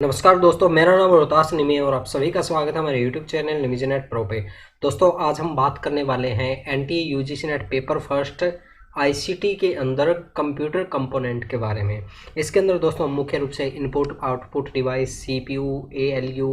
नमस्कार दोस्तों, मेरा नाम रोहतास निमी है और आप सभी का स्वागत है हमारे YouTube चैनल निमीजी नेट प्रो पे। दोस्तों आज हम बात करने वाले हैं NTA UGC net paper first ICT के अंदर कंप्यूटर कंपोनेंट के बारे में। इसके अंदर दोस्तों हम मुख्य रूप से input output device, CPU, ALU,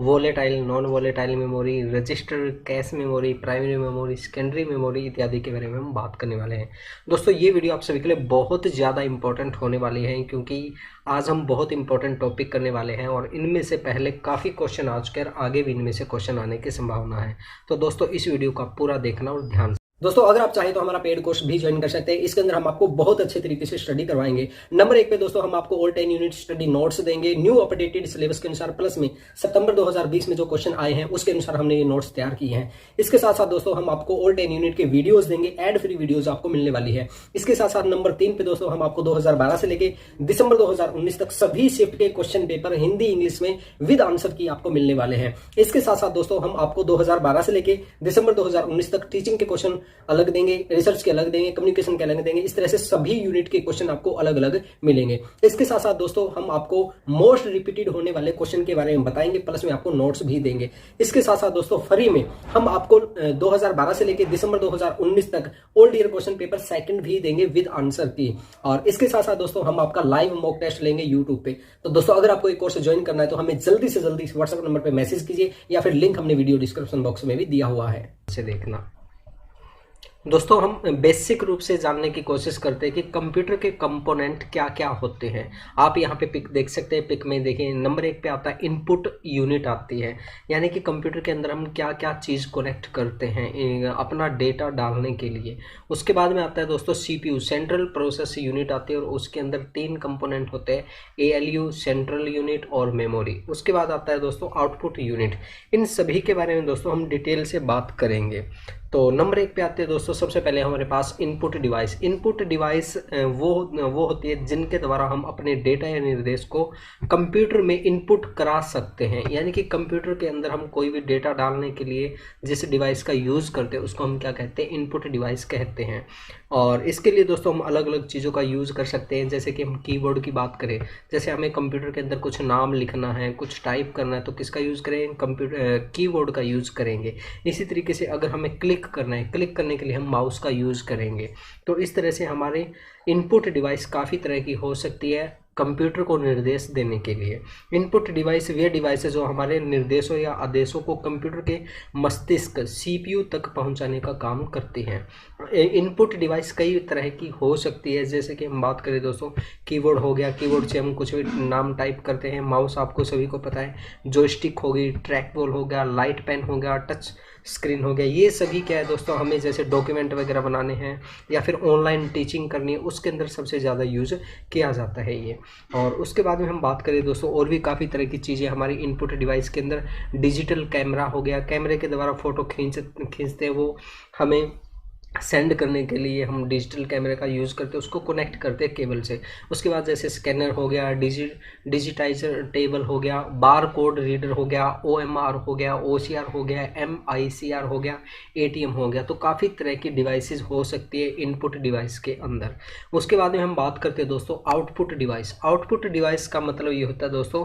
volatile non volatile memory, register, cache memory, primary memory, secondary memory इत्यादि के बारे में हम बात करने वाले हैं। दोस्तों ये वीडियो आप सभी के लिए बहुत ज़्यादा इंपॉर्टेंट होने वाली है, क्योंकि आज हम बहुत इंपॉर्टेंट टॉपिक करने वाले हैं और इनमें से पहले काफ़ी क्वेश्चन आ चुके हैं और आगे भी इनमें से क्वेश्चन आने की संभावना है। तो दोस्तों इस वीडियो का पूरा देखना और ध्यान। दोस्तों अगर आप चाहें तो हमारा पेड कोर्स भी ज्वाइन कर सकते हैं। इसके अंदर हम आपको बहुत अच्छे तरीके से स्टडी करवाएंगे। नंबर 1 पे दोस्तों हम आपको ऑल 10 यूनिट स्टडी नोट्स देंगे न्यू अपडेटेड सिलेबस के अनुसार, प्लस में सितंबर 2020 में जो क्वेश्चन आए हैं उसके अनुसार हमने ये नोट्स तैयार किए हैं। इसके साथ साथ दोस्तों हम आपको ऑल 10 यूनिट के वीडियोस देंगे, एड फ्री वीडियोस आपको मिलने वाली है। इसके साथ साथ नंबर 3 पे दोस्तों हम आपको 2012 से लेके दिसंबर 2019 तक सभी शिफ्ट के क्वेश्चन पेपर हिंदी इंग्लिश में विद आंसर की आपको मिलने वाले हैं। इसके साथ साथ दोस्तों हम आपको 2012 से लेके दिसंबर 2019 तक टीचिंग के क्वेश्चन अलग देंगे, रिसर्च के अलग देंगे, कम्युनिकेशन के अलग देंगे। इस तरह से सभी यूनिट के क्वेश्चन आपको अलग अलग मिलेंगे। इसके साथ साथ दोस्तों हम आपको मोस्ट रिपीटेड होने वाले क्वेश्चन के बारे में बताएंगे, प्लस में आपको नोट्स भी देंगे। इसके साथ साथ दोस्तों फ्री में हम आपको 2012 से लेकर दिसंबर 2019 तक old year question paper second भी देंगे विद आंसर की। और इसके साथ साथ दोस्तों हम आपका लाइव मॉक टेस्ट लेंगे यूट्यूब पे। तो दोस्तों अगर आपको एक कोर्स ज्वाइन करना है तो हमें जल्दी से जल्दी व्हाट्सएप नंबर पे मैसेज कीजिए, या फिर लिंक हमने वीडियो डिस्क्रिप्शन बॉक्स में भी दिया हुआ है, इसे देखना। दोस्तों हम बेसिक रूप से जानने की कोशिश करते हैं कि कंप्यूटर के कंपोनेंट क्या क्या होते हैं। आप यहाँ पे पिक देख सकते हैं। पिक में देखिए नंबर 1 पे आता है इनपुट यूनिट आती है, यानी कि कंप्यूटर के अंदर हम क्या क्या चीज़ कनेक्ट करते हैं अपना डेटा डालने के लिए। उसके बाद में आता है दोस्तों सीपीयू, सेंट्रल प्रोसेस यूनिट आती है, और उसके अंदर 3 कंपोनेंट होते हैं, एएलयू, सेंट्रल यूनिट और मेमोरी। उसके बाद आता है दोस्तों आउटपुट यूनिट। इन सभी के बारे में दोस्तों हम डिटेल से बात करेंगे। तो नंबर 1 पे आते हैं दोस्तों सबसे पहले हमारे पास इनपुट डिवाइस। इनपुट डिवाइस वो होती है जिनके द्वारा हम अपने डेटा या निर्देश को कंप्यूटर में इनपुट करा सकते हैं, यानी कि कंप्यूटर के अंदर हम कोई भी डेटा डालने के लिए जिस डिवाइस का यूज़ करते हैं उसको हम क्या कहते हैं, इनपुट डिवाइस कहते हैं। और इसके लिए दोस्तों हम अलग अलग चीज़ों का यूज़ कर सकते हैं। जैसे कि हम कीबोर्ड की बात करें, जैसे हमें कंप्यूटर के अंदर कुछ नाम लिखना है, कुछ टाइप करना है, तो किसका यूज़ करें, कीबोर्ड का यूज़ करेंगे। इसी तरीके से अगर हमें क्लिक करना है, क्लिक करने के लिए हम माउस का यूज़ करेंगे। तो इस तरह से हमारे इनपुट डिवाइस काफ़ी तरह की हो सकती है कंप्यूटर को निर्देश देने के लिए। इनपुट डिवाइस वे डिवाइस है जो हमारे निर्देशों या आदेशों को कंप्यूटर के मस्तिष्क सीपीयू तक पहुंचाने का काम करती हैं। इनपुट डिवाइस कई तरह की हो सकती है, जैसे कि हम बात करें दोस्तों, कीबोर्ड हो गया, कीबोर्ड से हम कुछ भी नाम टाइप करते हैं। माउस आपको सभी को पता है, जॉयस्टिक हो गई, ट्रैक बॉल हो गया, लाइट पेन हो गया, टच स्क्रीन हो गया। ये सभी क्या है दोस्तों, हमें जैसे डॉक्यूमेंट वगैरह बनाने हैं या फिर ऑनलाइन टीचिंग करनी है, उसके अंदर सबसे ज़्यादा यूज़ किया जाता है ये। और उसके बाद में हम बात करें दोस्तों, और भी काफ़ी तरह की चीज़ें हमारी इनपुट डिवाइस के अंदर। डिजिटल कैमरा हो गया, कैमरे के द्वारा फ़ोटो खींचते हैं, वो हमें सेंड करने के लिए हम डिजिटल कैमरे का यूज़ करते हैं, उसको कनेक्ट करते हैं केबल से। उसके बाद जैसे स्कैनर हो गया, डिजिटाइजर टेबल हो गया, बार कोड रीडर हो गया, ओएमआर हो गया, ओसीआर हो गया, एमआईसीआर हो गया, एटीएम हो गया। तो काफ़ी तरह की डिवाइसेस हो सकती है इनपुट डिवाइस के अंदर। उसके बाद में हम बात करते हैं दोस्तों आउटपुट डिवाइस। आउटपुट डिवाइस का मतलब ये होता है दोस्तों,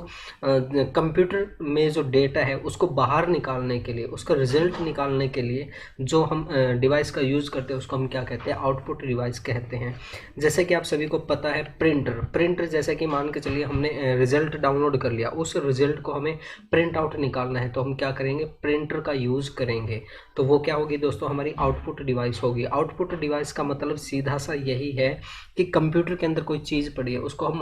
कंप्यूटर में जो डेटा है उसको बाहर निकालने के लिए, उसका रिजल्ट निकालने के लिए जो हम डिवाइस का यूज़ करते हैं उसको हम क्या कहते हैं, आउटपुट डिवाइस कहते हैं। जैसे कि आप सभी को पता है प्रिंटर जैसे कि मान के चलिए हमने रिजल्ट डाउनलोड कर लिया, उस रिजल्ट को हमें प्रिंट आउट निकालना है तो हम क्या करेंगे, प्रिंटर का यूज़ करेंगे। तो वो क्या होगी दोस्तों, हमारी आउटपुट डिवाइस होगी। आउटपुट डिवाइस का मतलब सीधा सा यही है कि कंप्यूटर के अंदर कोई चीज़ पड़ी है, उसको हम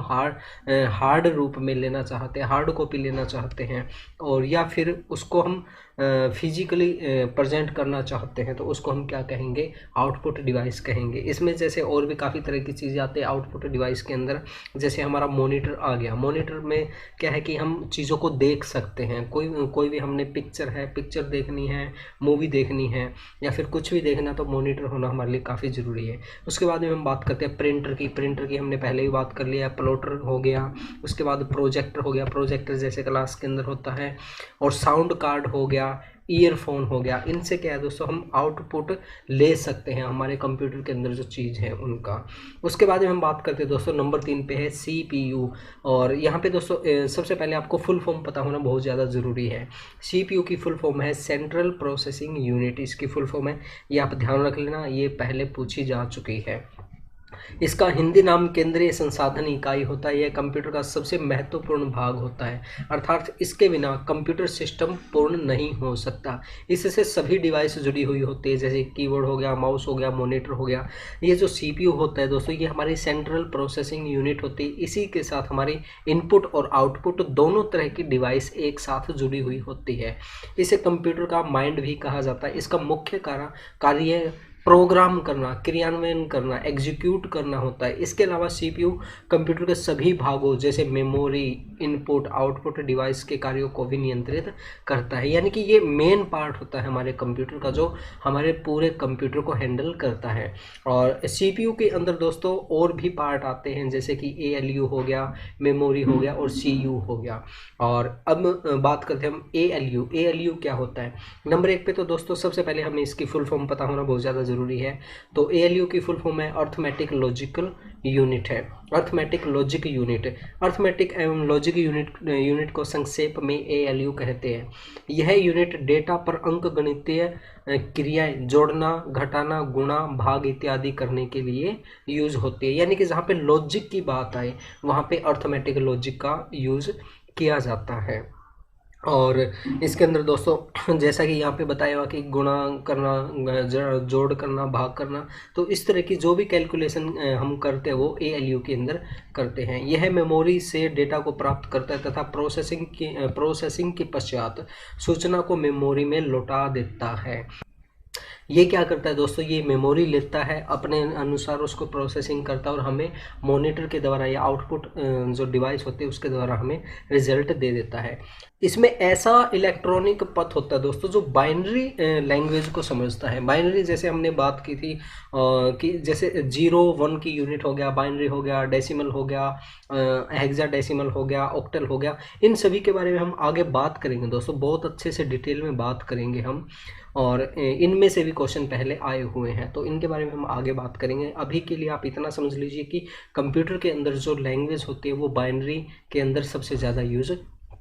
हार्ड रूप में लेना चाहते हैं, हार्ड कॉपी लेना चाहते हैं, और या फिर उसको हम फिजिकली प्रेजेंट करना चाहते हैं, तो उसको हम क्या कहेंगे, आउटपुट डिवाइस कहेंगे। इसमें जैसे और भी काफ़ी तरह की चीज़ें आती है आउटपुट डिवाइस के अंदर। जैसे हमारा मॉनिटर आ गया, मॉनिटर में क्या है कि हम चीज़ों को देख सकते हैं। कोई भी हमने पिक्चर देखनी है, मूवी देखनी है, या फिर कुछ भी देखना, तो मॉनिटर होना हमारे लिए काफ़ी ज़रूरी है। उसके बाद में हम बात करते हैं प्रिंटर की हमने पहले ही बात कर लिया। प्लॉटर हो गया, उसके बाद प्रोजेक्टर हो गया, प्रोजेक्टर जैसे क्लास के अंदर होता है, और साउंड कार्ड हो गया, ईयरफोन हो गया, इनसे क्या है दोस्तों हम आउटपुट ले सकते हैं हमारे कंप्यूटर के अंदर जो चीज़ है उनका। उसके बाद में हम बात करते हैं दोस्तों नंबर 3 पे है CPU। और यहाँ पे दोस्तों सबसे पहले आपको फुल फॉर्म पता होना बहुत ज़्यादा ज़रूरी है। CPU की फुल फॉर्म है सेंट्रल प्रोसेसिंग यूनिट, इसकी फुल फॉर्म है, ये आप ध्यान रख लेना, ये पहले पूछी जा चुकी है। इसका हिंदी नाम केंद्रीय संसाधन इकाई होता है। यह कंप्यूटर का सबसे महत्वपूर्ण भाग होता है, अर्थात इसके बिना कंप्यूटर सिस्टम पूर्ण नहीं हो सकता। इससे सभी डिवाइस जुड़ी हुई होती है, जैसे कीबोर्ड हो गया, माउस हो गया, मॉनिटर हो गया। ये जो CPU होता है दोस्तों, ये हमारी सेंट्रल प्रोसेसिंग यूनिट होती है। इसी के साथ हमारी इनपुट और आउटपुट दोनों तरह की डिवाइस एक साथ जुड़ी हुई होती है। इसे कंप्यूटर का माइंड भी कहा जाता है। इसका मुख्य कार्य प्रोग्राम करना, क्रियान्वयन करना, एग्जीक्यूट करना होता है। इसके अलावा CPU कंप्यूटर के सभी भागों जैसे मेमोरी, इनपुट, आउटपुट डिवाइस के कार्यों को भी नियंत्रित करता है। यानी कि ये मेन पार्ट होता है हमारे कंप्यूटर का, जो हमारे पूरे कंप्यूटर को हैंडल करता है। और CPU के अंदर दोस्तों और भी पार्ट आते हैं, जैसे कि ALU हो गया, मेमोरी हो गया और CU हो गया। और अब बात करते हैं हम ALU। ALU क्या होता है? नंबर 1 पे तो दोस्तों सबसे पहले हमें इसकी फुल फॉर्म पता होना बहुत ज़्यादा ज़रूरी है। तो ALU की फुल फॉर्म है अर्थमेटिक लॉजिकल यूनिट है। अर्थमेटिक लॉजिक यूनिट, अर्थमेटिक एवं लॉजिक यूनिट को संक्षेप में ALU कहते हैं। यह यूनिट डेटा पर अंकगणितीय क्रियाएं जोड़ना, घटाना, गुणा, भाग इत्यादि करने के लिए यूज होती है। यानी कि जहाँ पे लॉजिक की बात आए वहाँ पे अर्थमेटिक लॉजिक का यूज किया जाता है। और इसके अंदर दोस्तों जैसा कि यहाँ पे बताया हुआ कि गुणा करना, जोड़ करना, भाग करना, तो इस तरह की जो भी कैलकुलेशन हम करते हैं वो ALU के अंदर करते हैं। यह मेमोरी से डेटा को प्राप्त करता है तथा प्रोसेसिंग के पश्चात सूचना को मेमोरी में लौटा देता है। ये क्या करता है दोस्तों, ये मेमोरी लेता है, अपने अनुसार उसको प्रोसेसिंग करता है और हमें मॉनिटर के द्वारा या आउटपुट जो डिवाइस होते हैं उसके द्वारा हमें रिजल्ट दे देता है। इसमें ऐसा इलेक्ट्रॉनिक पथ होता है दोस्तों जो बाइनरी लैंग्वेज को समझता है। बाइनरी जैसे हमने बात की थी कि जैसे 0 1 की यूनिट हो गया, बाइनरी हो गया, डेसिमल हो गया, हेक्साडेसिमल हो गया, ऑक्टल हो गया, इन सभी के बारे में हम आगे बात करेंगे दोस्तों, बहुत अच्छे से डिटेल में बात करेंगे हम। और इनमें से भी क्वेश्चन पहले आए हुए हैं तो इनके बारे में हम आगे बात करेंगे। अभी के लिए आप इतना समझ लीजिए कि कंप्यूटर के अंदर जो लैंग्वेज होती है वो बाइनरी के अंदर सबसे ज़्यादा यूज़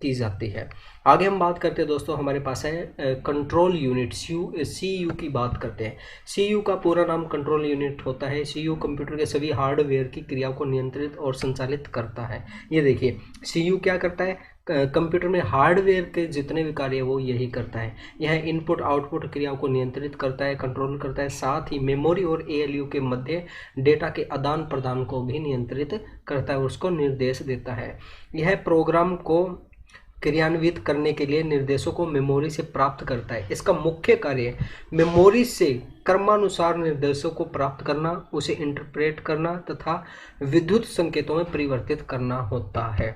की जाती है। आगे हम बात करते हैं दोस्तों, हमारे पास है कंट्रोल यूनिट, CU की बात करते हैं। CU का पूरा नाम कंट्रोल यूनिट होता है। CU कंप्यूटर के सभी हार्डवेयर की क्रिया को नियंत्रित और संचालित करता है। ये देखिए CU क्या करता है, कंप्यूटर में हार्डवेयर के जितने भी कार्य वो यही करता है। यह इनपुट आउटपुट क्रियाओं को नियंत्रित करता है, कंट्रोल करता है, साथ ही मेमोरी और ALU के मध्य डेटा के आदान प्रदान को भी नियंत्रित करता है, उसको निर्देश देता है। यह प्रोग्राम को क्रियान्वित करने के लिए निर्देशों को मेमोरी से प्राप्त करता है। इसका मुख्य कार्य मेमोरी से क्रमानुसार निर्देशों को प्राप्त करना, उसे इंटरप्रेट करना तथा विद्युत संकेतों में परिवर्तित करना होता है।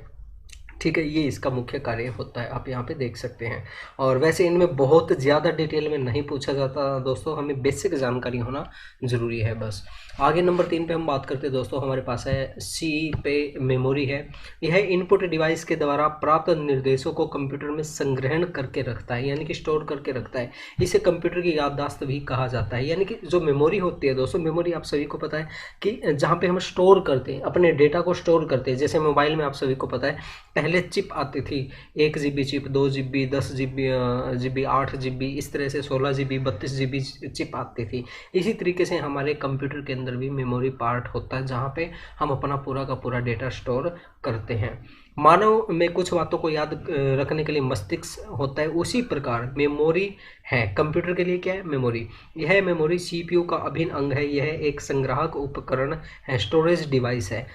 ठीक है, ये इसका मुख्य कार्य होता है, आप यहाँ पे देख सकते हैं। और वैसे इनमें बहुत ज़्यादा डिटेल में नहीं पूछा जाता दोस्तों, हमें बेसिक जानकारी होना ज़रूरी है बस। आगे नंबर 3 पे हम बात करते हैं दोस्तों, हमारे पास है C पे मेमोरी है। यह इनपुट डिवाइस के द्वारा प्राप्त निर्देशों को कंप्यूटर में संग्रहण करके रखता है, यानी कि स्टोर करके रखता है। इसे कंप्यूटर की याददाश्त भी कहा जाता है। यानी कि जो मेमोरी होती है दोस्तों, मेमोरी आप सभी को पता है कि जहाँ पे हम स्टोर करते हैं, अपने डेटा को स्टोर करते हैं। जैसे मोबाइल में आप सभी को पता है पहले चिप आती थी, 1 GB chip, 2 GB, 10 GB, 8 GB, इस तरह से 16 GB, 32 GB चिप आती थी। इसी तरीके से हमारे कंप्यूटर के अंदर भी मेमोरी पार्ट होता है जहाँ पे हम अपना पूरा का पूरा डेटा स्टोर करते हैं। मानव में कुछ बातों को याद रखने के लिए मस्तिष्क होता है, उसी प्रकार मेमोरी है कंप्यूटर के लिए क्या है, मेमोरी। यह मेमोरी CPU का अभिन्न अंग है। यह एक संग्राहक उपकरण है, स्टोरेज डिवाइस है।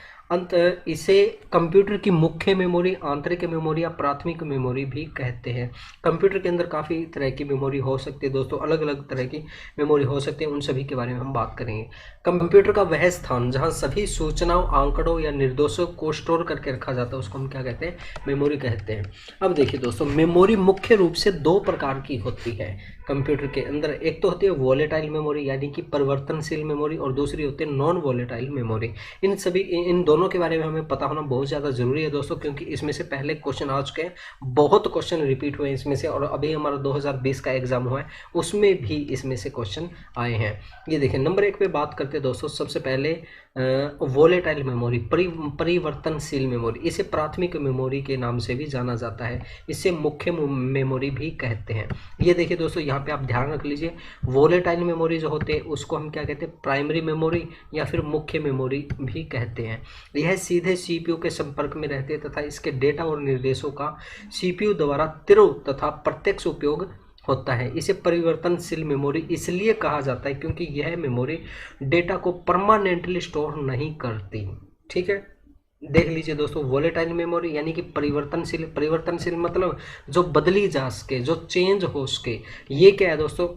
इसे कंप्यूटर की मुख्य मेमोरी, आंतरिक मेमोरी या प्राथमिक मेमोरी भी कहते हैं। कंप्यूटर के अंदर काफ़ी तरह की मेमोरी हो सकती है दोस्तों, अलग अलग तरह की मेमोरी हो सकती है, उन सभी के बारे में हम बात करेंगे। कंप्यूटर का वह स्थान जहां सभी सूचनाओं, आंकड़ों या निर्देशों को स्टोर करके रखा जाता है उसको हम क्या कहते हैं, मेमोरी कहते हैं। अब देखिए दोस्तों, मेमोरी मुख्य रूप से 2 प्रकार की होती है कंप्यूटर के अंदर। एक तो होती है वोलेटाइल मेमोरी यानी कि परिवर्तनशील मेमोरी, और दूसरी होती है नॉन वोलेटाइल मेमोरी। इन दोनों के बारे में हमें पता होना बहुत ज़्यादा ज़रूरी है दोस्तों, क्योंकि इसमें से पहले क्वेश्चन आ चुके हैं, बहुत क्वेश्चन रिपीट हुए हैं इसमें से, और अभी हमारा 2020 का एग्जाम हुआ है उसमें भी इसमें से क्वेश्चन आए हैं। ये देखिए नंबर 1 पे बात करते हैं दोस्तों, सबसे पहले वोलेटाइल मेमोरी, परिवर्तनशील मेमोरी। इसे प्राथमिक मेमोरी के नाम से भी जाना जाता है, इसे मुख्य मेमोरी भी कहते हैं। ये देखिए दोस्तों, यहाँ पे आप ध्यान रख लीजिए, वोलेटाइल मेमोरी जो होते हैं उसको हम क्या कहते हैं, प्राइमरी मेमोरी या फिर मुख्य मेमोरी भी कहते हैं। यह सीधे सीपीयू के संपर्क में रहते हैं तथा इसके डेटा और निर्देशों का सीपीयू द्वारा तीव्र तथा प्रत्यक्ष उपयोग होता है। इसे परिवर्तनशील मेमोरी इसलिए कहा जाता है क्योंकि यह मेमोरी डेटा को परमानेंटली स्टोर नहीं करती। ठीक है, देख लीजिए दोस्तों, वोलेटाइल मेमोरी यानी कि परिवर्तनशील मतलब जो बदली जा सके, जो चेंज हो सके। ये क्या है दोस्तों,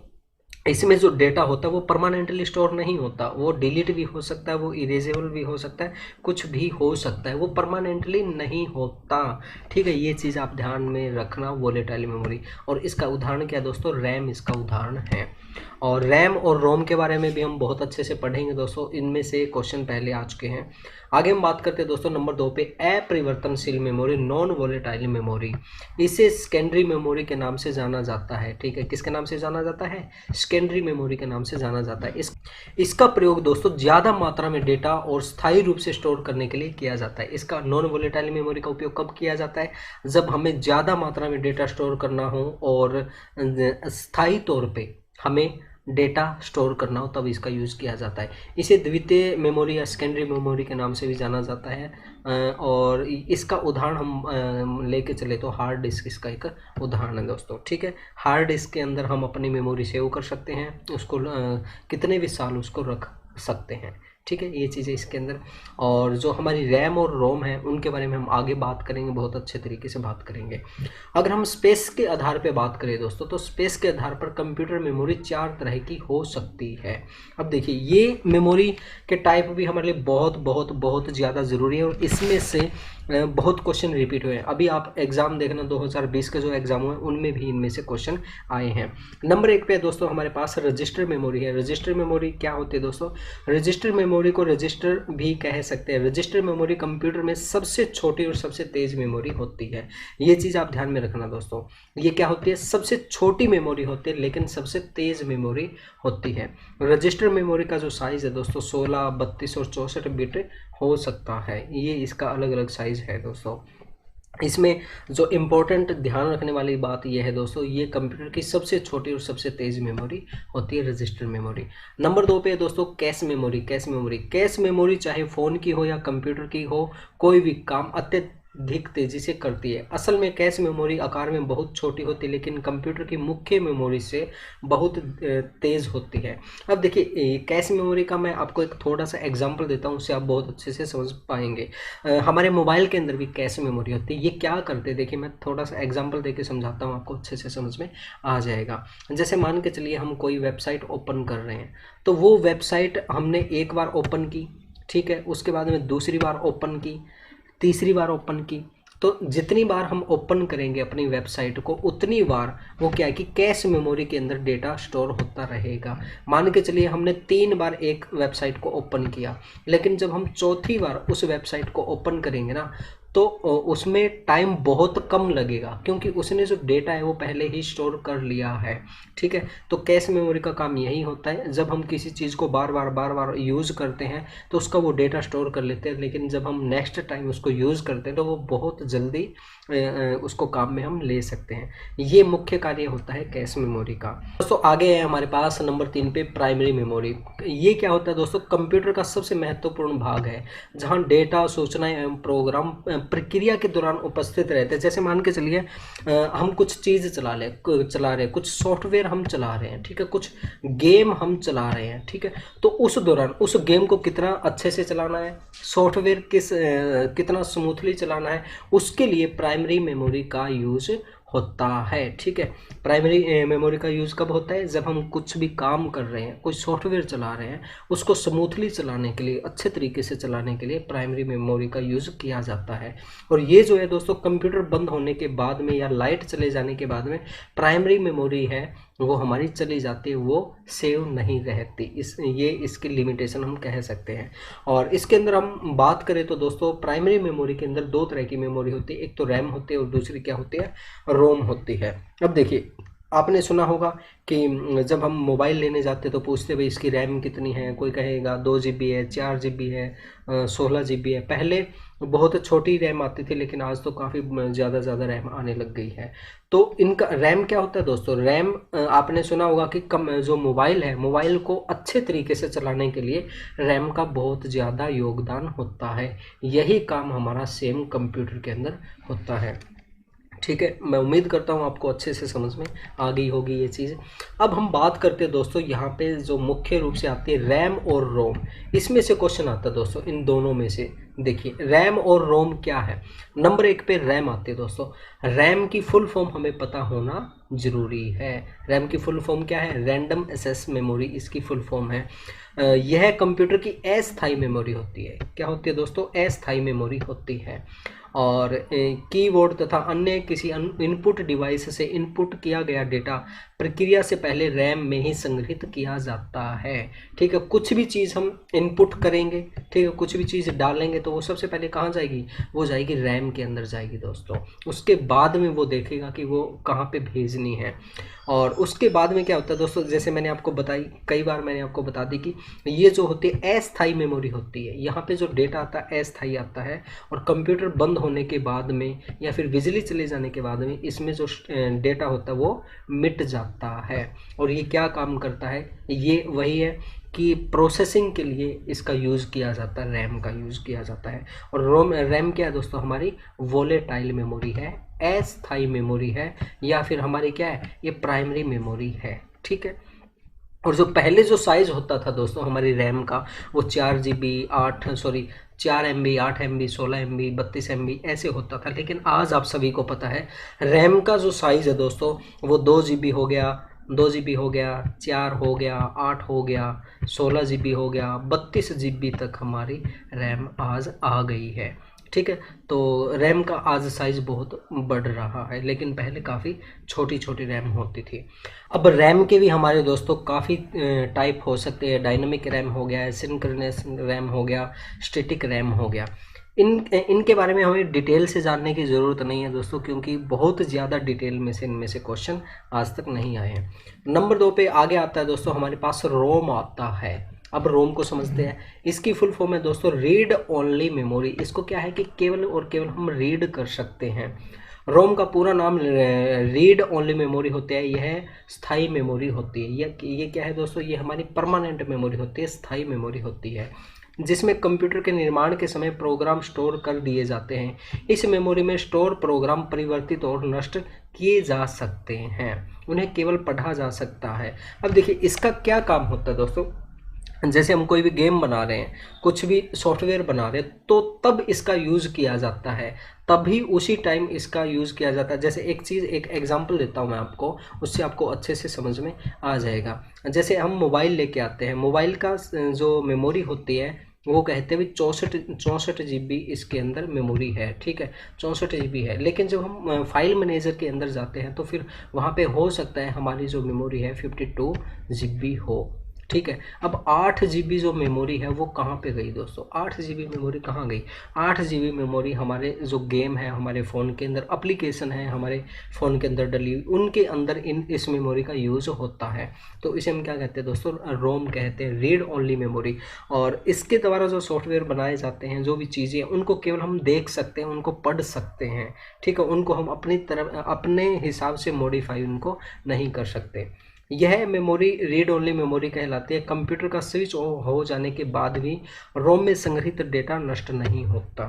इसमें जो डेटा होता है वो परमानेंटली स्टोर नहीं होता, वो डिलीट भी हो सकता है, वो इरेजेबल भी हो सकता है, कुछ भी हो सकता है, वो परमानेंटली नहीं होता। ठीक है, ये चीज़ आप ध्यान में रखना, वोलेटाइल मेमोरी। और इसका उदाहरण क्या है दोस्तों, रैम इसका उदाहरण है। और रैम और रोम के बारे में भी हम बहुत अच्छे से पढ़ेंगे दोस्तों, इनमें से क्वेश्चन पहले आ चुके हैं। आगे हम बात करते हैं दोस्तों नंबर 2 पे, अपरिवर्तनशील मेमोरी, नॉन वोलेटाइल मेमोरी। इसे सेकेंडरी मेमोरी के नाम से जाना जाता है। ठीक है, किसके नाम से जाना जाता है, सेकेंडरी मेमोरी के नाम से जाना जाता है। इसका प्रयोग दोस्तों ज़्यादा मात्रा में डेटा और स्थायी रूप से स्टोर करने के लिए किया जाता है। इसका नॉन वोलेटाइल मेमोरी का उपयोग कब किया जाता है, जब हमें ज़्यादा मात्रा में डेटा स्टोर करना हो और स्थायी तौर पे हमें डेटा स्टोर करना हो, तब इसका यूज़ किया जाता है। इसे द्वितीय मेमोरी या सेकेंडरी मेमोरी के नाम से भी जाना जाता है। और इसका उदाहरण हम लेके चले तो हार्ड डिस्क इसका एक उदाहरण है दोस्तों। ठीक है, हार्ड डिस्क के अंदर हम अपनी मेमोरी सेव कर सकते हैं, उसको कितने भी साल उसको रख सकते हैं। ठीक है, ये चीज़ें इसके अंदर। और जो हमारी रैम और रोम है उनके बारे में हम आगे बात करेंगे, बहुत अच्छे तरीके से बात करेंगे। अगर हम स्पेस के आधार पे बात करें दोस्तों, तो स्पेस के आधार पर कंप्यूटर मेमोरी 4 तरह की हो सकती है। अब देखिए, ये मेमोरी के टाइप भी हमारे लिए बहुत बहुत बहुत ज़्यादा ज़रूरी है, और इसमें से बहुत क्वेश्चन रिपीट हुए हैं। अभी आप एग्ज़ाम देखना, 2020 के जो एग्ज़ाम हुए उनमें भी इनमें से क्वेश्चन आए हैं। नंबर 1 पे दोस्तों हमारे पास रजिस्टर मेमोरी है। रजिस्टर मेमोरी क्या होती है दोस्तों, रजिस्टर मेमोरी को रजिस्टर भी कह सकते हैं। रजिस्टर मेमोरी कंप्यूटर में सबसे छोटी और सबसे तेज़ मेमोरी होती है। ये चीज़ आप ध्यान में रखना दोस्तों, ये क्या होती है, सबसे छोटी मेमोरी होती है लेकिन सबसे तेज़ मेमोरी होती है। रजिस्टर मेमोरी का जो साइज़ है दोस्तों 16, 32 और 64 बिट हो सकता है। ये इसका अलग अलग साइज़ है दोस्तों। इसमें जो इम्पोर्टेंट ध्यान रखने वाली बात यह है दोस्तों, ये कंप्यूटर की सबसे छोटी और सबसे तेज़ मेमोरी होती है, रजिस्टर मेमोरी। नंबर 2 पे दोस्तों कैश मेमोरी। कैश मेमोरी चाहे फ़ोन की हो या कंप्यूटर की हो, कोई भी काम अत्यधिक तेज़ी से करती है। असल में कैश मेमोरी आकार में बहुत छोटी होती है लेकिन कंप्यूटर की मुख्य मेमोरी से बहुत तेज़ होती है। अब देखिए, कैश मेमोरी का मैं आपको एक थोड़ा सा एग्जांपल देता हूँ, उससे आप बहुत अच्छे से समझ पाएंगे। हमारे मोबाइल के अंदर भी कैश मेमोरी होती है। ये क्या करते हैं, देखिए मैं थोड़ा सा एग्जांपल देके समझाता हूँ, आपको अच्छे से समझ में आ जाएगा। जैसे मान के चलिए हम कोई वेबसाइट ओपन कर रहे हैं, तो वो वेबसाइट हमने एक बार ओपन की, ठीक है, उसके बाद में दूसरी बार ओपन की, तीसरी बार ओपन की, तो जितनी बार हम ओपन करेंगे अपनी वेबसाइट को उतनी बार वो क्या है कि कैश मेमोरी के अंदर डेटा स्टोर होता रहेगा। मान के चलिए हमने 3 बार एक वेबसाइट को ओपन किया, लेकिन जब हम चौथी बार उस वेबसाइट को ओपन करेंगे ना, तो उसमें टाइम बहुत कम लगेगा क्योंकि उसने जो डेटा है वो पहले ही स्टोर कर लिया है। ठीक है, तो कैश मेमोरी का काम यही होता है, जब हम किसी चीज़ को बार बार यूज़ करते हैं तो उसका वो डेटा स्टोर कर लेते हैं, लेकिन जब हम नेक्स्ट टाइम उसको यूज़ करते हैं तो वो बहुत जल्दी उसको काम में हम ले सकते हैं। ये मुख्य कार्य होता है कैश मेमोरी का। दोस्तों आगे है हमारे पास नंबर 3 पे प्राइमरी मेमोरी। ये क्या होता है दोस्तों, कंप्यूटर का सबसे महत्वपूर्ण भाग है जहाँ डेटा, सूचनाएं एवं प्रोग्राम प्रक्रिया के दौरान उपस्थित रहते हैं। जैसे मान के चलिए हम कुछ चीज़ चला रहे हैं, कुछ सॉफ्टवेयर हम चला रहे हैं, ठीक है, कुछ गेम हम चला रहे हैं, ठीक है, तो उस दौरान उस गेम को कितना अच्छे से चलाना है, सॉफ्टवेयर कितना स्मूथली चलाना है, उसके लिए प्राइमरी मेमोरी का यूज़ होता है। ठीक है, प्राइमरी मेमोरी का यूज़ कब होता है? जब हम कुछ भी काम कर रहे हैं, कोई सॉफ्टवेयर चला रहे हैं, उसको स्मूथली चलाने के लिए, अच्छे तरीके से चलाने के लिए प्राइमरी मेमोरी का यूज़ किया जाता है। और ये जो है दोस्तों, कंप्यूटर बंद होने के बाद में या लाइट चले जाने के बाद में प्राइमरी मेमोरी है वो हमारी चली जाती है, वो सेव नहीं रहती। ये इसकी लिमिटेशन हम कह सकते हैं। और इसके अंदर हम बात करें तो दोस्तों, प्राइमरी मेमोरी के अंदर दो तरह की मेमोरी होती है, एक तो रैम होती है और दूसरी क्या होती है? रोम होती है। अब देखिए, आपने सुना होगा कि जब हम मोबाइल लेने जाते तो पूछते भाई इसकी रैम कितनी है, कोई कहेगा 2 GB है, 4 GB है, 16 GB है। पहले बहुत छोटी रैम आती थी, लेकिन आज तो काफ़ी ज़्यादा रैम आने लग गई है। तो इनका रैम क्या होता है दोस्तों? रैम आपने सुना होगा कि जो मोबाइल है, मोबाइल को अच्छे तरीके से चलाने के लिए रैम का बहुत ज़्यादा योगदान होता है। यही काम हमारा सेम कंप्यूटर के अंदर होता है। ठीक है, मैं उम्मीद करता हूँ आपको अच्छे से समझ में आ गई होगी ये चीज़। अब हम बात करते हैं दोस्तों, यहाँ पे जो मुख्य रूप से आती है रैम और रोम, इसमें से क्वेश्चन आता है दोस्तों, इन दोनों में से। देखिए, रैम और रोम क्या है। नंबर 1 पे रैम आती है दोस्तों। रैम की फुल फॉर्म हमें पता होना जरूरी है। रैम की फुल फॉर्म क्या है? रैंडम एक्सेस मेमोरी इसकी फुल फॉर्म है। यह कंप्यूटर की अस्थायी मेमोरी होती है। क्या होती है दोस्तों? अस्थायी मेमोरी होती है। और कीबोर्ड तथा अन्य किसी इनपुट डिवाइस से इनपुट किया गया डेटा प्रक्रिया से पहले रैम में ही संग्रहित किया जाता है। ठीक है, कुछ भी चीज़ हम इनपुट करेंगे, ठीक है, कुछ भी चीज़ डालेंगे तो वो सबसे पहले कहाँ जाएगी? वो जाएगी रैम के अंदर जाएगी दोस्तों। उसके बाद में वो देखेगा कि वो कहाँ पे भेजनी है। और उसके बाद में क्या होता है दोस्तों, जैसे मैंने आपको बताई, कई बार मैंने आपको बता दी कि ये जो होती है अस्थायी मेमोरी होती है। यहाँ पे जो डेटा आता है अस्थायी आता है, और कंप्यूटर बंद होने के बाद में या फिर बिजली चले जाने के बाद में इसमें जो डेटा होता है वो मिट जाता है। और ये क्या काम करता है? ये वही है कि प्रोसेसिंग के लिए इसका यूज़ किया जाता है, रैम का यूज़ किया जाता है। और रैम क्या है दोस्तों? हमारी वोलेटाइल मेमोरी है, अस्थायी मेमोरी है, या फिर हमारी क्या है? ये प्राइमरी मेमोरी है। ठीक है, और जो पहले जो साइज़ होता था दोस्तों हमारी रैम का, वो 4 GB 4 MB 8 MB 16 MB 32 MB ऐसे होता था। लेकिन आज आप सभी को पता है रैम का जो साइज़ है दोस्तों, वो 2 GB हो गया, 2 GB हो गया, 4 हो गया, 8 हो गया, 16 GB हो गया, 32 GB तक हमारी रैम आज आ गई है। ठीक है, तो रैम का आज साइज़ बहुत बढ़ रहा है, लेकिन पहले काफ़ी छोटी छोटी रैम होती थी। अब रैम के भी हमारे दोस्तों काफ़ी टाइप हो सकते हैं। डायनामिक रैम हो गया, सिंक्रोनस रैम हो गया, स्टैटिक रैम हो गया। इनके बारे में हमें डिटेल से जानने की ज़रूरत नहीं है दोस्तों, क्योंकि बहुत ज़्यादा डिटेल में से इनमें से क्वेश्चन आज तक नहीं आए हैं। नंबर 2 पे आगे आता है दोस्तों, हमारे पास रोम आता है। अब रोम को समझते हैं। इसकी फुल फॉर्म है दोस्तों रीड ओनली मेमोरी। इसको क्या है कि केवल और केवल हम रीड कर सकते हैं। रोम का पूरा नाम रीड ओनली मेमोरी होता है। यह स्थायी मेमोरी होती है। ये क्या है दोस्तों? ये हमारी परमानेंट मेमोरी होती है, स्थायी मेमोरी होती है, जिसमें कंप्यूटर के निर्माण के समय प्रोग्राम स्टोर कर दिए जाते हैं। इस मेमोरी में स्टोर प्रोग्राम परिवर्तित और नष्ट किए जा सकते हैं, उन्हें केवल पढ़ा जा सकता है। अब देखिए, इसका क्या काम होता है दोस्तों? जैसे हम कोई भी गेम बना रहे हैं, कुछ भी सॉफ्टवेयर बना रहे हैं, तो तब इसका यूज़ किया जाता है, तभी उसी टाइम इसका यूज़ किया जाता है। जैसे एक एग्जांपल देता हूँ मैं आपको, उससे आपको अच्छे से समझ में आ जाएगा। जैसे हम मोबाइल लेके आते हैं, मोबाइल का जो मेमोरी होती है वो कहते हैं 64 GB इसके अंदर मेमोरी है। ठीक है, 64 GB है। लेकिन जब हम फाइल मैनेजर के अंदर जाते हैं तो फिर वहाँ पे हो सकता है हमारी जो मेमोरी है 52 GB हो। ठीक है, अब 8 GB जो मेमोरी है वो कहाँ पे गई दोस्तों? 8 GB मेमोरी कहाँ गई? 8 GB मेमोरी हमारे जो गेम है, हमारे फ़ोन के अंदर एप्लीकेशन है, हमारे फ़ोन के अंदर डली हुई, उनके अंदर इस मेमोरी का यूज़ होता है। तो इसे हम क्या कहते हैं दोस्तों? रोम कहते हैं, रीड ओनली मेमोरी। और इसके द्वारा जो सॉफ्टवेयर बनाए जाते हैं, जो भी चीज़ें हैं, उनको केवल हम देख सकते हैं, उनको पढ़ सकते हैं। ठीक है, उनको हम अपनी तरफ अपने हिसाब से मॉडिफाई उनको नहीं कर सकते। यह मेमोरी रीड ओनली मेमोरी कहलाती है। कंप्यूटर का स्विच ऑफ हो जाने के बाद भी रोम में संग्रहित डेटा नष्ट नहीं होता।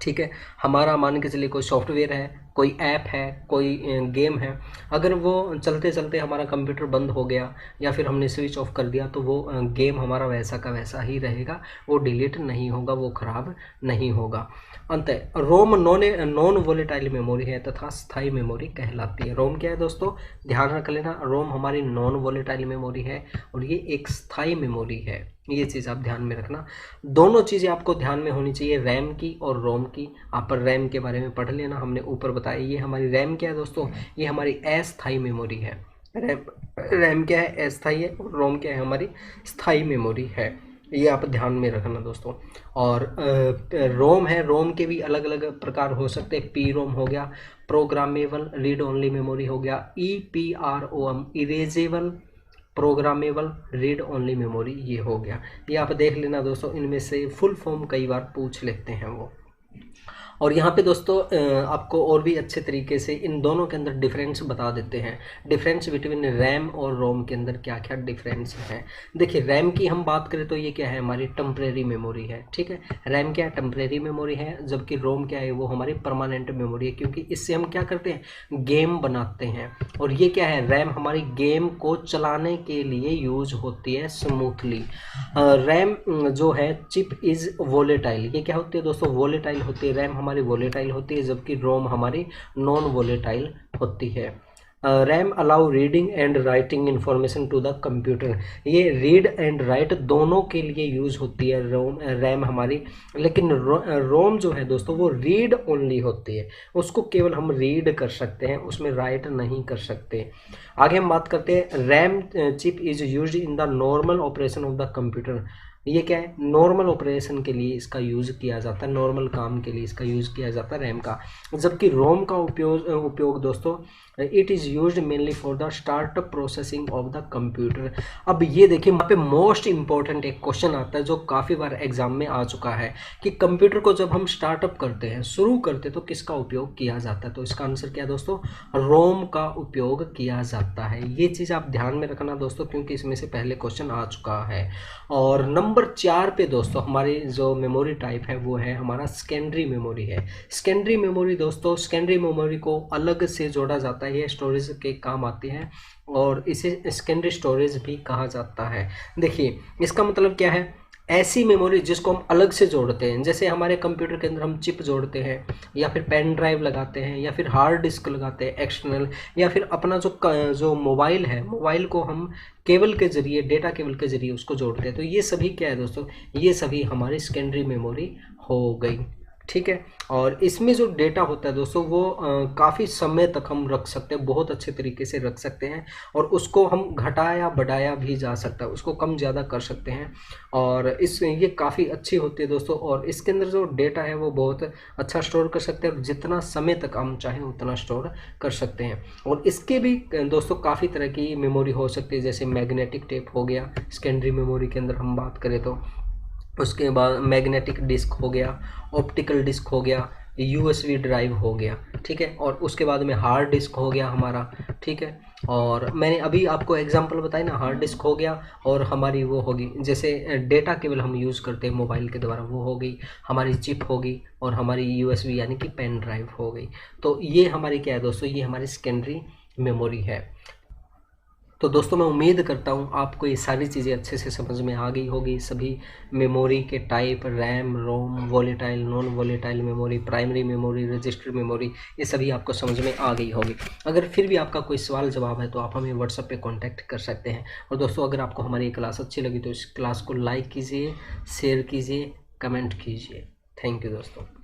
ठीक है, हमारा मान के चलिए कोई सॉफ्टवेयर है, कोई ऐप है, कोई गेम है, अगर वो चलते चलते हमारा कंप्यूटर बंद हो गया या फिर हमने स्विच ऑफ कर दिया तो वो गेम हमारा वैसा का वैसा ही रहेगा, वो डिलीट नहीं होगा, वो ख़राब नहीं होगा। अंत रोम नॉन वोलेटाइल मेमोरी है तथा स्थायी मेमोरी कहलाती है। रोम क्या है दोस्तों, ध्यान रख लेना, रोम हमारी नॉन वोलेटाइल मेमोरी है और ये एक स्थायी मेमोरी है, ये चीज़ आप ध्यान में रखना। दोनों चीज़ें आपको ध्यान में होनी चाहिए, रैम की और रोम की। आप रैम के बारे में पढ़ लेना, हमने ऊपर बताया। ये हमारी रैम क्या है दोस्तों, ये हमारी अस्थायी मेमोरी है। रैम क्या है, अस्थायी है, और रोम क्या है, हमारी स्थायी मेमोरी है। ये आप ध्यान में रखना दोस्तों। और रोम है, रोम के भी अलग अलग प्रकार हो सकते हैं। पी रोम हो गया, प्रोग्रामेबल रीड ओनली मेमोरी हो गया। EPROM erasable programmable read only memory ये हो गया। ये आप देख लेना दोस्तों, इनमें से फुल फॉर्म कई बार पूछ लेते हैं वो। और यहाँ पे दोस्तों आपको और भी अच्छे तरीके से इन दोनों के अंदर डिफरेंस बता देते हैं। डिफरेंस बिटवीन रैम और रोम के अंदर क्या क्या डिफरेंस है। देखिए रैम की हम बात करें तो ये क्या है, हमारी टेम्परेरी मेमोरी है, ठीक है। रैम क्या है, टेम्परेरी मेमोरी है, जबकि रोम क्या है, वो हमारी परमानेंट मेमोरी है, क्योंकि इससे हम क्या करते हैं, गेम बनाते हैं। और ये क्या है, रैम हमारी गेम को चलाने के लिए यूज होती है स्मूथली। रैम जो है चिप इज़ वोलेटाइल, ये क्या होती है दोस्तों, वोलेटाइल होती है। रैम हमारी वोलेटाइल होती है, जबकि रोम हमारी नॉन वोलेटाइल होती है। RAM allow reading and writing information to the computer, ये रीड एंड राइट दोनों के लिए यूज होती है रैम हमारी। लेकिन रोम जो है दोस्तों वो रीड ओनली होती है, उसको केवल हम रीड कर सकते हैं, उसमें राइट नहीं कर सकते। आगे हम बात करते हैं, RAM chip is use in the normal operation of the computer. ये क्या है, नॉर्मल ऑपरेशन के लिए इसका यूज़ किया जाता है, नॉर्मल काम के लिए इसका यूज़ किया जाता है रैम का। जबकि रोम का उपयोग दोस्तों it is used mainly for the start processing of the computer. अब ये देखिए यहाँ पे मोस्ट इंपॉर्टेंट एक क्वेश्चन आता है जो काफ़ी बार एग्जाम में आ चुका है कि कंप्यूटर को जब हम स्टार्टअप करते हैं, शुरू करते तो किसका उपयोग किया जाता है। तो इसका आंसर क्या है दोस्तों, रोम का उपयोग किया जाता है। ये चीज़ आप ध्यान में रखना दोस्तों, क्योंकि इसमें से पहले क्वेश्चन आ चुका है। और नंबर 4 पे दोस्तों हमारी जो मेमोरी टाइप है वो है हमारा सेकेंडरी मेमोरी है। सेकेंडरी मेमोरी दोस्तों, सेकेंडरी मेमोरी को अलग से जोड़ा जाता है, ये स्टोरेज के काम आती है और इसे सेकेंडरी स्टोरेज भी कहा जाता है। देखिए इसका मतलब क्या है, ऐसी मेमोरी जिसको हम अलग से जोड़ते हैं, जैसे हमारे कंप्यूटर के अंदर हम चिप जोड़ते हैं या फिर पेन ड्राइव लगाते हैं या फिर हार्ड डिस्क लगाते हैं एक्सटर्नल, या फिर अपना जो मोबाइल है, मोबाइल को हम केबल के जरिए, डेटा केबल के जरिए उसको जोड़ते हैं। तो ये सभी क्या है दोस्तों, ये सभी हमारी सेकेंडरी मेमोरी हो गई, ठीक है। और इसमें जो डेटा होता है दोस्तों वो काफ़ी समय तक हम रख सकते हैं, बहुत अच्छे तरीके से रख सकते हैं, और उसको हम घटाया बढ़ाया भी जा सकता है, उसको कम ज़्यादा कर सकते हैं। और ये काफ़ी अच्छी होती है दोस्तों, और इसके अंदर जो डेटा है वो बहुत अच्छा स्टोर कर सकते हैं, और जितना समय तक हम चाहें उतना स्टोर कर सकते हैं। और इसके भी दोस्तों काफ़ी तरह की मेमोरी हो सकती है, जैसे मैग्नेटिक टेप हो गया सेकेंडरी मेमोरी के अंदर हम बात करें तो। उसके बाद मैग्नेटिक डिस्क हो गया, ऑप्टिकल डिस्क हो गया, USB ड्राइव हो गया, ठीक है। और उसके बाद में हार्ड डिस्क हो गया हमारा, ठीक है। और मैंने अभी आपको एग्जांपल बताई ना, हार्ड डिस्क हो गया, और हमारी वो होगी जैसे डेटा केबल हम यूज़ करते हैं मोबाइल के द्वारा, वो हो गई हमारी चिप होगी, और हमारी USB यानी कि पेन ड्राइव हो गई। तो ये हमारी क्या है दोस्तों, ये हमारी सेकेंडरी मेमोरी है। तो दोस्तों मैं उम्मीद करता हूँ आपको ये सारी चीज़ें अच्छे से समझ में आ गई होगी। सभी मेमोरी के type, RAM, ROM, volatile, non volatile memory, primary memory, register memory, ये सभी आपको समझ में आ गई होगी। अगर फिर भी आपका कोई सवाल जवाब है तो आप हमें व्हाट्सएप पे कांटेक्ट कर सकते हैं। और दोस्तों अगर आपको हमारी क्लास अच्छी लगी तो इस क्लास को लाइक कीजिए, शेयर कीजिए, कमेंट कीजिए। थैंक यू दोस्तों।